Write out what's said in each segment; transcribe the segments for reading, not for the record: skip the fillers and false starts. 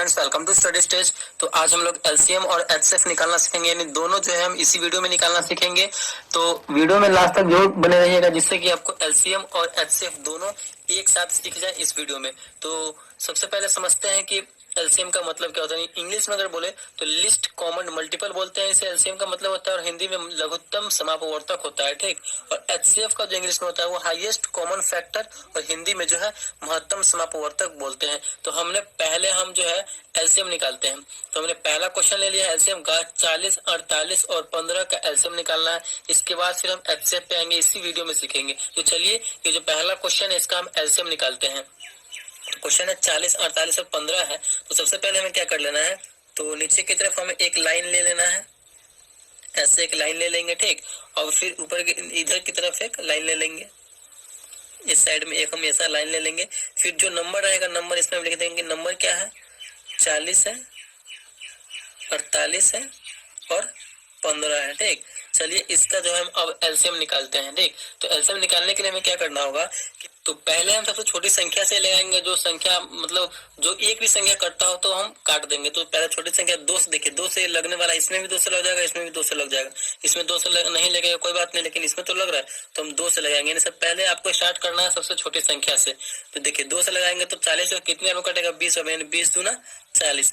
Friends, welcome to study stage. तो आज हम लोग एलसीएम और एचसीएफ निकालना सीखेंगे, यानी दोनों जो है हम इसी वीडियो में निकालना सीखेंगे। तो वीडियो में लास्ट तक जरूर बने रहिएगा, जिससे कि आपको एलसीएम और एचसीएफ दोनों एक साथ सीख जाए इस वीडियो में। तो सबसे पहले समझते हैं कि एलसीएम का मतलब क्या होता है। इंग्लिश में अगर बोले तो लिस्ट कॉमन मल्टीपल बोलते हैं, इसे एलसीएम का मतलब होता है, और हिंदी में लघुत्तम समापवर्तक होता है, ठीक। और एचसीएफ का जो इंग्लिश में होता है वो हाईएस्ट कॉमन फैक्टर, और हिंदी में जो है महत्तम समापवर्तक बोलते हैं। तो हम जो है एलसीएम निकालते हैं। तो हमने पहला क्वेश्चन ले लिया एलसीएम का, 40, 48 और 15 का एलसीएम निकालना है। इसके बाद फिर हम एचसीएफ पे आएंगे, इसी वीडियो में सीखेंगे। तो चलिए, ये जो पहला क्वेश्चन है इसका हम एलसीएम निकालते हैं। क्वेश्चन है 40, 48 और 15 है। तो सबसे पहले हमें क्या कर लेना है, तो नीचे की तरफ हमें एक लाइन ले लेना है, ऐसे एक लाइन ले लेंगे, ठीक। और फिर ऊपर इधर की तरफ एक लाइन ले लेंगे, इस साइड में एक हम ऐसा लाइन ले लेंगे। फिर जो नंबर रहेगा, नंबर इसमें हम लिख देंगे। नंबर क्या है, 40 है, 48 है और 15 है, ठीक। चलिए, इसका जो है हम अब एलसीएम निकालते हैं, ठीक। तो एलसीएम निकालने के लिए हमें क्या करना होगा, तो पहले हम सबसे छोटी संख्या से लगाएंगे। जो संख्या मतलब जो एक भी संख्या कटता हो तो हम काट देंगे। तो पहले छोटी संख्या 2 से, देखिए 2 से लगने वाला, इसमें भी 2 से लग जाएगा, इसमें भी 2 से लग जाएगा। इसमें 2 से नहीं लगेगा कोई बात नहीं, लेकिन इसमें तो लग रहा है तो हम 2 से लगाएंगे। सब पहले आपको स्टार्ट करना है सबसे छोटी संख्या से। तो देखिए 2 से लगाएंगे तो 40 और कितने बार में कटेगा, 20, 20 दूना 40।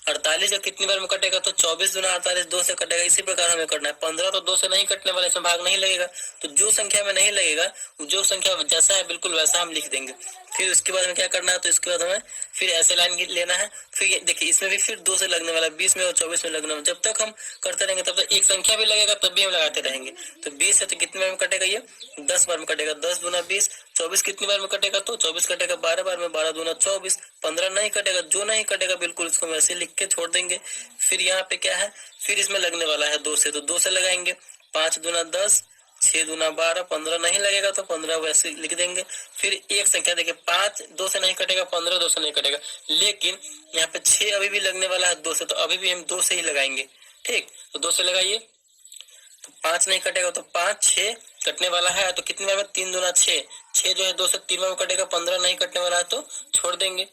48 और कितनी बार में कटेगा, तो 24 दूना 48, 2 से कटेगा। इसी प्रकार हमें करना है। 15 तो 2 से नहीं कटने वाला, इसमें भाग नहीं लगेगा। तो जो संख्या में नहीं लगेगा, जो संख्या जैसा है बिल्कुल वैसा हम लिख देंगे। फिर उसके बाद में क्या करना है, तो इसके बाद हमें फिर ऐसे लाइन लेना है। फिर देखिए इसमें भी फिर 2 से लगने वाला, 20 में और 24 में लगने वाला। जब तक हम करते रहेंगे तब तक एक संख्या भी लगेगा, तब भी हम लगाते रहेंगे। तो 20 है तो कितने बार में कटेगा, ये 10 बार में कटेगा। 10 दूना 20। 24 कितनी बार में कटेगा, तो 24 कटेगा 12 बार में। 12 दूना 24। 15 नहीं कटेगा, जो नहीं कटेगा बिल्कुल इसको वैसे लिख के छोड़ देंगे। फिर यहाँ पे क्या है, फिर इसमें लगने वाला है 2 से, तो 2 से लगाएंगे। 5 दूना 10, 6 दूना 12। 15 नहीं लगेगा तो 15 वैसे लिख देंगे। फिर एक संख्या देखिए, 5 2 से नहीं कटेगा, 15 2 से नहीं कटेगा, लेकिन यहाँ पे 6 अभी भी लगने वाला है 2 से, तो अभी भी हम 2 से ही लगाएंगे, ठीक। तो 2 से लगाइए, तो 5 नहीं कटेगा, तो 5, 6 कटने वाला है तो कितनी बार में, 3 दूना 6। 6 जो है 2 से 3 बार में कटेगा। 15 नहीं कटने वाला है तो छोड़ देंगे।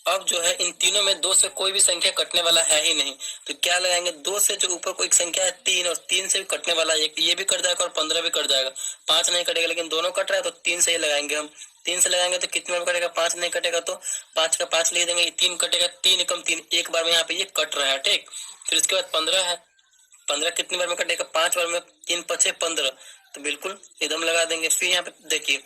अब जो है इन तीनों में 2 से कोई भी संख्या कटने वाला है ही नहीं, तो क्या लगाएंगे, 2 से जो ऊपर कोई एक संख्या है 3, और 3 से भी कटने वाला है, ये भी कट जाएगा और 15 भी कट जाएगा। 5 नहीं कटेगा, लेकिन दोनों कट रहा है तो 3 से ही लगाएंगे हम। 3 से लगाएंगे तो कितने में कटेगा, 5 नहीं कटेगा तो 5 का 5 लिख देंगे। 3 कटेगा, 3 एकम 3, एक बार में यहाँ पे ये कट रहा है, ठीक। फिर उसके बाद 15 है। 15 कितनी बार में कटेगा, 5 बार में। 3 5 15, तो बिल्कुल एकदम लगा देंगे। फिर यहाँ पे देखिए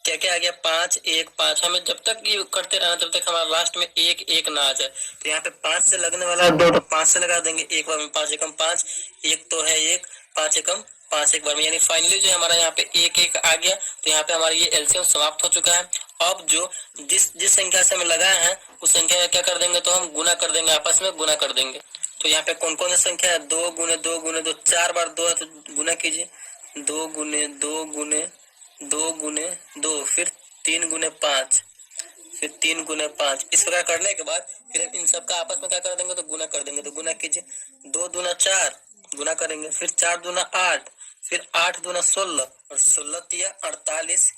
क्या क्या आ गया, 5 1 5। हमें जब तक ये करते रहना जब तक हमारा लास्ट में 1 1 ना आ जाए। तो यहाँ पे 5 से लगने वाला है 2, तो 5 से लगा देंगे एक बार में। 5 एकम 5, 1 तो है 1, 5 एकम 5 एक बार में, यानी फाइनली जो हमारा यहाँ पे 1 1 आ गया। तो यहाँ पे हमारा ये एलसीएम समाप्त हो चुका है। अब जो जिस संख्या से हमें लगाया है उस संख्या का क्या कर देंगे, तो हम गुना कर देंगे, आपस में गुना कर देंगे। तो यहाँ पे कौन कौन सी संख्या है, 2 गुने 2 गुने 2, 4 बार 2 है तो गुना कीजिए। 2 गुने 2 गुने 2 गुने 2, फिर 3 गुने 5, फिर 3 गुने 5। इस प्रकार करने के बाद फिर हम इन सबका आपस में क्या कर देंगे, तो गुना कर देंगे। तो गुना कीजिए, 2 दूना 4 गुना करेंगे, फिर 4 दूना 8, फिर 8 दूना 16 और 16 तिया 48।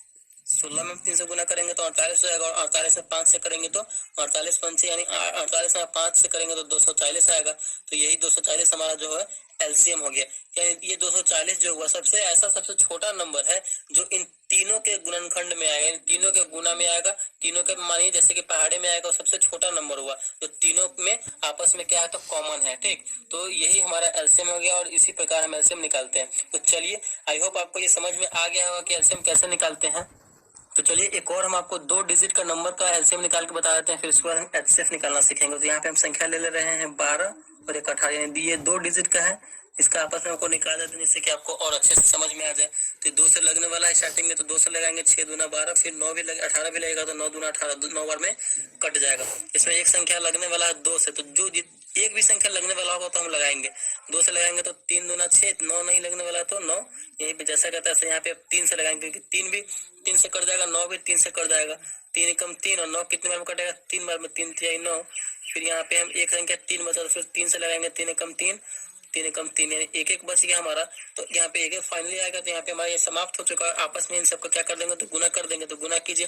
16 में 3 से गुना करेंगे तो 48 हो जाएगा, और 48 में 5 से करेंगे तो 48 पंचे, यानी 48 में 5 से करेंगे तो 240 आएगा। तो यही 240 हमारा जो है एलसीएम हो गया। यानी ये 240 जो हुआ सबसे छोटा नंबर है जो इन तीनों के गुणनखंड में आएगा, तीनों के गुना में आएगा। तीनों के मानिए जैसे कि पहाड़े में आएगा, सबसे छोटा नंबर हुआ जो तीनों में आपस में क्या है, तो कॉमन है, ठीक। तो यही हमारा एलसीएम हो गया, और इसी प्रकार हम एलसीएम निकालते हैं। तो चलिए, आई होप आपको ये समझ में आ गया होगा कि एलसीएम कैसे निकालते हैं। तो चलिए, एक और हम आपको 2 डिजिट का नंबर का एलसीएम निकाल के बता देते हैं, फिर उसके बाद हम एचसीएफ निकालना सीखेंगे। तो यहाँ पे हम संख्या ले रहे हैं 12 और एक 18, यानी ये 2 डिजिट का है। इसका आपस में आपको निकाल देते हैं जिससे कि आपको और अच्छे से समझ में आ जाए। तो 2 से लगने वाला है स्टार्टिंग में, तो 2 से लगाएंगे, 6 दूना 12, फिर 9 भी लगे, 18 भी लगेगा तो 9 दूना 18, 9 बार में कट जाएगा। इसमें एक संख्या लगने वाला है 2 से, तो जो एक भी संख्या लगने वाला होगा तो हम लगाएंगे। 2 से लगाएंगे तो 3 दूना 6, 9 नहीं लगने वाला तो 9, यहीं पे जैसा कहता है यहाँ पे 3 से लगाएंगे, क्योंकि 3 भी 3 से कट जाएगा, 9 भी 3 से कट जाएगा। 3 एकम 3 और 9 कितने बार में कटेगा, 3 बार में। 3 तिहाई 9। फिर यहाँ पे हम एक संख्या 3 बचा, तो फिर 3 से लगाएंगे, 3 एकम 3, 3 एकम 3, यानी एक एक बच गया हमारा। तो यहाँ पे एक फाइनली आएगा। तो यहाँ पे हमारा ये समाप्त हो चुका है। आपस में इन सबको क्या कर देंगे, तो गुना कर देंगे। तो गुना कीजिए,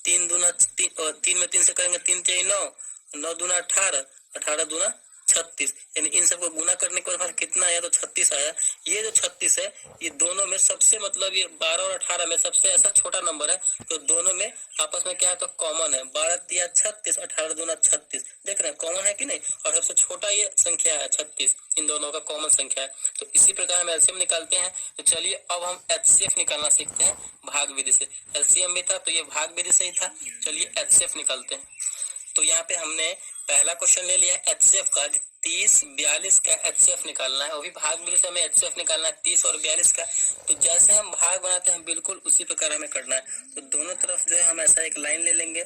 3 दूना 3 में 3 से करेंगे, 3 तिहाई 9, 9 दूना 18, 18 दूना 36, यानी इन सबको गुना करने के बाद कितना आया, तो 36 आया। ये जो 36 है, ये दोनों में सबसे मतलब ये 12 और 18 में सबसे ऐसा छोटा नंबर है, तो दोनों में आपस में क्या है, तो कॉमन है। 12 तिया 36, 18 दूना 36, देख रहे हैं कॉमन है कि नहीं। और सबसे छोटा ये संख्या है 36, इन दोनों का कॉमन संख्या है। तो इसी प्रकार हम एलसीएम निकालते हैं। तो चलिए अब हम एचसीएफ निकालना सीखते हैं भाग विधि से। एलसीएम भी था तो ये भाग विधि से ही था। चलिए एचसीएफ निकालते हैं। तो यहाँ पे हमने पहला क्वेश्चन ले लिया एचसीएफ का, 30 42 का एचसीएफ निकालना है। वो भी भाग विधि से हमें एचसीएफ निकालना है 30 और 42 का। तो जैसे हम भाग बनाते हैं बिल्कुल उसी प्रकार हमें करना है। तो दोनों तरफ जो है हम ऐसा एक लाइन ले लेंगे,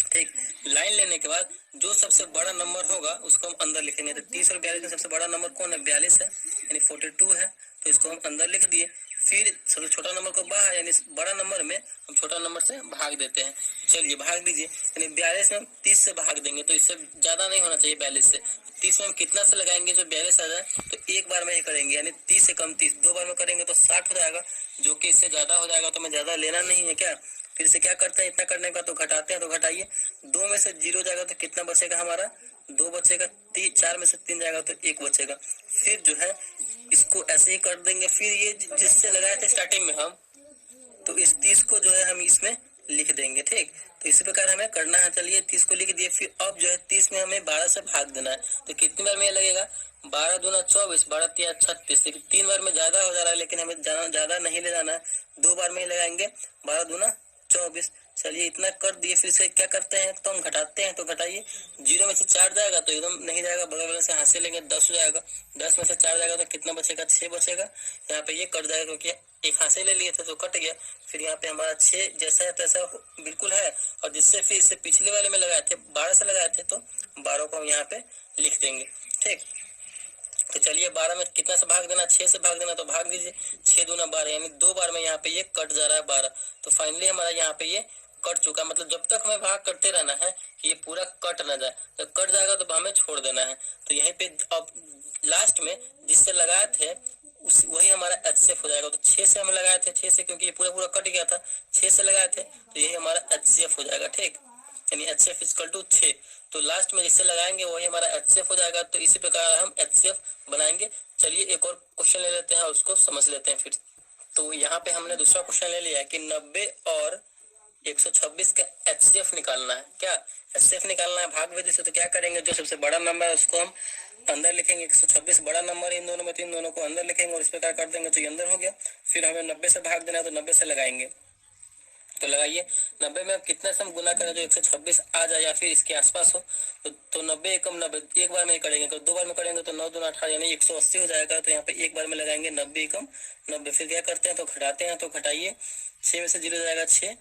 ठीक। लाइन लेने के बाद जो सबसे बड़ा नंबर होगा उसको हम अंदर लिखेंगे। तो 30 और 42 में सबसे बड़ा नंबर कौन है, 42 है, यानी 42 है, तो इसको हम अंदर लिख दिए। फिर सबसे छोटा नंबर को बाहर, यानी बड़ा नंबर में हम छोटा नंबर से भाग देते हैं। चलिए भाग दीजिए, यानी 42 में हम 30 से भाग देंगे, तो इससे ज्यादा नहीं होना चाहिए 42 से। 30 में हम कितना से लगाएंगे, जो 42 आ जाए, तो एक बार में ही करेंगे, यानी 30 से कम 30, दो बार में करेंगे तो 60 हो जाएगा, जो कि इससे ज्यादा हो जाएगा, तो हमें ज्यादा लेना नहीं है क्या। फिर से क्या करते हैं, इतना करने का तो घटाते हैं, तो घटाइए, 2 में से 0 जाएगा तो कितना बचेगा हमारा, 2 बचेगा। 4 में से 3 जाएगा तो 1 बचेगा। फिर जो है इसको ऐसे ही कर देंगे। फिर ये जिससे लगाए थे स्टार्टिंग में हम, तो इस 30 को जो है हम इसमें लिख देंगे, ठीक। तो इसी प्रकार हमें करना है। चलिए 30 को लिख दिए। फिर अब जो है 30 में हमें 12 से भाग देना है। तो कितनी बार में ये लगेगा, 12 दूना 24, 12 तिया 36, लेकिन 3 बार में ज्यादा हो जा रहा है, लेकिन हमें ज्यादा नहीं ले जाना है, 2 बार में ही लगाएंगे, 12 दूना 24। चलिए इतना कर दिए। फिर से क्या करते हैं, तो हम घटाते हैं, तो घटाइए, 0 में से 4 जाएगा तो एकदम नहीं जाएगा, बगल बगल से हाथ से लेंगे, 10 हो जाएगा। 10 में से 4 जाएगा तो कितना बचेगा, 6 बचेगा। यहाँ पे ये कट जाएगा क्योंकि एक हाथ से ले लिए थे तो कट गया। फिर यहाँ पे हमारा 6 जैसा है तैसा बिल्कुल है। और जिससे फिर इससे पिछले वाले में लगाए थे 12 से लगाए थे, तो 12 को हम यहाँ पे लिख देंगे, ठीक। तो चलिए 12 में कितना से भाग देना, 6 से भाग देना, तो भाग दीजिए, 6 दूना 12, यानी 2 बार में यहाँ पे ये कट जा रहा है 12। तो फाइनली हमारा यहाँ पे ये कट चुका। मतलब जब तक हमें भाग करते रहना है कि ये पूरा कट ना जाए। जब कट जाएगा तो हमें छोड़ देना है। तो यहीं पे अब लास्ट में जिससे लगाए थे वही हमारा एचसीएफ हो जाएगा। तो 6 से हम लगाए थे, 6 से क्योंकि ये पूरा कट गया था, 6 से लगाए थे, तो यही हमारा एचसीएफ हो जाएगा, ठीक। यानी एचसीएफ इक्वल टू 6। तो लास्ट में जिससे लगाएंगे वही हमारा एचसीएफ हो जाएगा। तो इसी प्रकार हम एचसीएफ बनाएंगे। चलिए एक और क्वेश्चन ले लेते हैं, उसको समझ लेते हैं फिर। तो यहाँ पे हमने दूसरा क्वेश्चन ले लिया है कि 90 और 126 का एचसीएफ निकालना है। क्या एचसीएफ निकालना है भाग विधि से। तो क्या करेंगे, जो सबसे बड़ा नंबर है उसको हम अंदर लिखेंगे। 126 बड़ा नंबर इन दोनों में, तो इन दोनों को अंदर लिखेंगे और इस प्रकार कर देंगे, तो ये अंदर हो गया। फिर हमें 90 से भाग देना है, तो 90 से लगाएंगे। तो लगाइए, 90 में अब कितना से हम गुना करें जो 126 आ जाए या फिर इसके आसपास हो। तो 90 एकम 90 एक बार में ही करेंगे। तो 2 बार में करेंगे तो 9 दूना 18, यानी 180 हो जाएगा। तो यहाँ पे एक बार में लगाएंगे 90 एकम 90। फिर क्या करते हैं, तो घटाते हैं, तो घटाइए, 6 में से 0 जाएगा 6,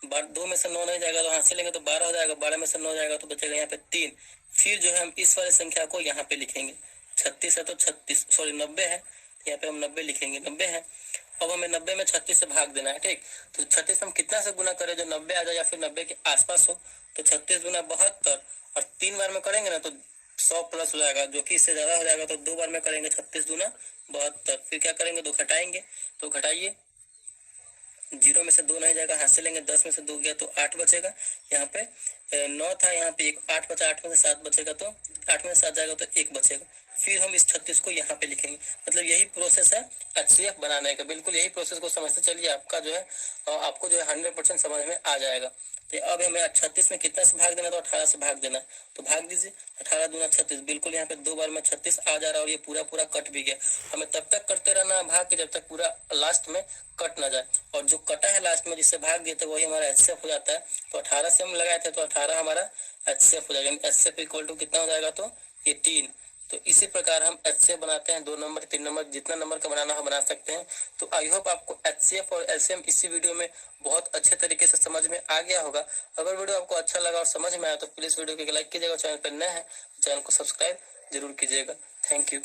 2 में से 9 नहीं जाएगा तो हाथ से लेंगे तो 12 हो जाएगा, 12 में से 9 जाएगा तो बचेगा यहाँ पे 3। फिर जो है हम इस वाले संख्या को यहाँ पे लिखेंगे। 36 है तो 36, सॉरी 90 है, यहाँ पे हम 90 लिखेंगे, 90 है। अब हमें 90 में 36 से भाग देना है, ठीक। तो 36 हम कितना से गुना करें जो 90 आ जाए या फिर 90 के आसपास हो। तो 36 गुना 72, और 3 बार में करेंगे ना तो 100 प्लस हो जाएगा, जो कि इससे ज्यादा हो जाएगा। तो 2 बार में करेंगे 36 गुना 72। फिर क्या करेंगे, तो घटाएंगे, तो घटाइए, 0 में से 2 नहीं जाएगा, हाथ से लेंगे, 10 में से 2 गया तो 8 बचेगा। यहाँ पे 9 था, यहाँ पे 8 बचा, 8 में से 7 बचेगा, तो 8 में से 7 जाएगा तो 1 बचेगा। फिर हम इस 36 को यहाँ पे लिखेंगे। मतलब यही प्रोसेस है एचसीएफ बनाने का। बिल्कुल यही प्रोसेस को समझते चलिए, आपका जो है आपको जो है 100% समझ में आ जाएगा। तो अब हमें 36 में कितना से भाग देना, तो 18 से भाग देना। तो भाग दीजिए, 18 दूना 36, बिल्कुल यहाँ पे 2 बार में 36 आ जा रहा है और ये पूरा कट भी गया। हमें तब तक करते रहना है भाग के जब तक पूरा लास्ट में कट ना जाए। और जो कटा है लास्ट में जिससे भाग दिए थे वही हमारा एचसीएफ हो जाता है। तो 18 से हम लगाए थे तो 18 हमारा एचसीएफ हो जाएगा। एचसीएफ इक्वल टू कितना हो जाएगा, तो ये 3। तो इसी प्रकार हम एचसीएफ बनाते हैं। 2 नंबर 3 नंबर जितना नंबर का बनाना है बना सकते हैं। तो आई होप आपको एचसीएफ और एलसीएम इसी वीडियो में बहुत अच्छे तरीके से समझ में आ गया होगा। अगर वीडियो आपको अच्छा लगा और समझ में आया तो प्लीज वीडियो को लाइक कीजिएगा। चैनल पर नए हैं चैनल को सब्सक्राइब जरूर कीजिएगा। Thank you.